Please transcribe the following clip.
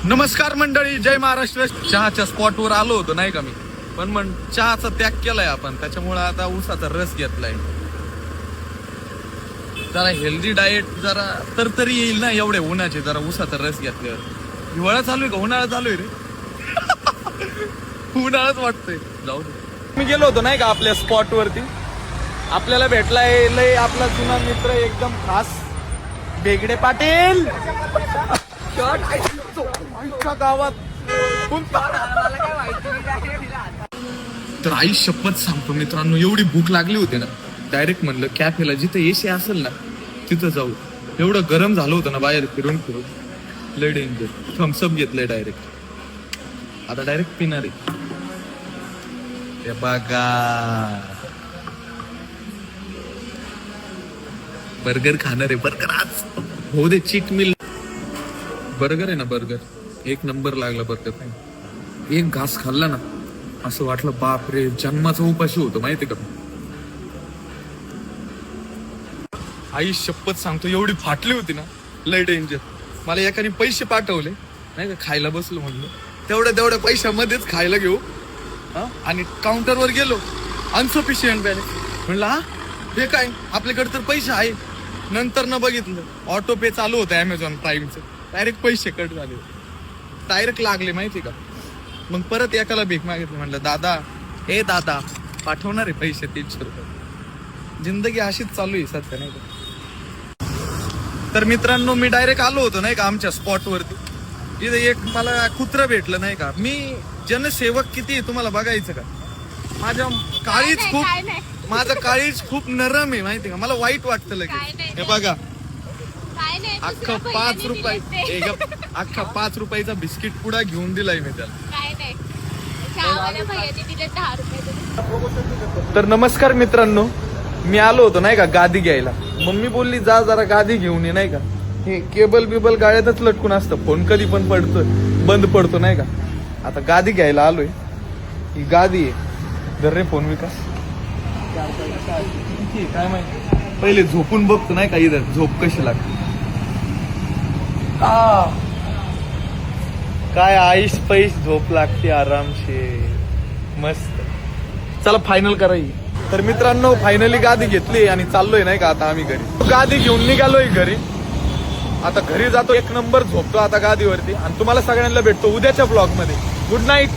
नमस्कार मंडळी, जय महाराष्ट्र. चहाच्या स्पॉटवर आलो होतो नाही का मी, पण मग चहाचा त्याग केलाय आपण, त्याच्यामुळे आता ऊसाचा रस घेतलाय. जरा हेल्दी डाएट जरा तरी येईल ना एवढे उन्हाचे, जरा ऊसाचा रस घेतल्यावर. हिवाळा चालू आहे का उन्हाळा चालू आहे रे? उन्हाळाच वाटतंय. जाऊ दे. मी गेलो होतो नाही का आपल्या स्पॉट वरती, आपल्याला भेटलाय लय आपला जुना मित्र एकदम खास बेगडे पाटील. गावात तर आई शपथ सांगतो मित्रांनो, एवढी भूक लागली होती ना, डायरेक्ट म्हणलं कॅफेला जिथे एसी असेल ना तिथं जाऊ. एवढं गरम झालं होतं ना बाहेर फिरून लय डेंजर. थम्सअप घेतलंय डायरेक्ट, आता डायरेक्ट पिणार आहे. बघा बर्गर खाणार आहे. बर्गर आज हो दे, चीट मिल बर्गर आहे ना. बर्गर एक नंबर लागला. बर्गर नाही, एक घास खाल्ला ना असं वाटलं बापरे जन्माचा उपाशी होतो माहिती का. आई शपथ सांगतो एवढी फाटली होती ना, लय डेंजर. मला एकाने पैसे पाठवले नाही का, खायला बसलो म्हणलं तेवढ्या पैशामध्येच खायला घेऊ. आणि काउंटरवर गेलो, अनसफिशियंट बॅलन्स. म्हणलं हे काय, आपल्याकडे तर पैसे आहे. नंतर न बघितलं ऑटो पे चालू होतं अमेझॉन प्राईमचं, डायरेक्ट पैसे कट झाले, डायरेक्ट लागले माहिती का. मग परत एकाला भीक मागितली, म्हणलं दादा हे दादा पाठवणार आहे पैसे 300 रुपये. जिंदगी अशीच चालू आहे सध्या नाही का. तर मित्रांनो मी डायरेक्ट आलो होतो नाही का आमच्या स्पॉट वरती. इथे एक मला कुत्र भेटलं नाही का. मी जनसेवक किती आहे तुम्हाला बघायचं का. माझा काळीज खूप नरम आहे माहिती का. मला वाईट वाटतं लगेच. हे बघा अख्खा 5 रुपयाचा बिस्किट पुडा घेऊन दिलाय मी त्याला. तर नमस्कार मित्रांनो, मी आलो होतो नाही का गादी घ्यायला. मम्मी बोलली जा जरा गादी घेऊन ये नाही का. हे केबल बिबल गाड्यातच लटकून असतं, फोन कधी पण बंद पडतो नाही का. आता गादी घ्यायला आलोय. ही गादी आहे. धर रे फोन विकास. काय माहिती, पहिले झोपून बघतो नाही का इधर झोप कशी लागते. काय आईस पैस झोप लागते आरामशे मस्त. चला फायनल करायची. तर मित्रांनो फायनली गादी घेतली आणि चाललोय नाही का आता आम्ही घरी. गादी घेऊन निघालोय घरी. आता घरी जातो, एक नंबर झोपतो आता गादीवरती. आणि तुम्हाला सगळ्यांना भेटतो उद्याच्या ब्लॉग मध्ये. Good night.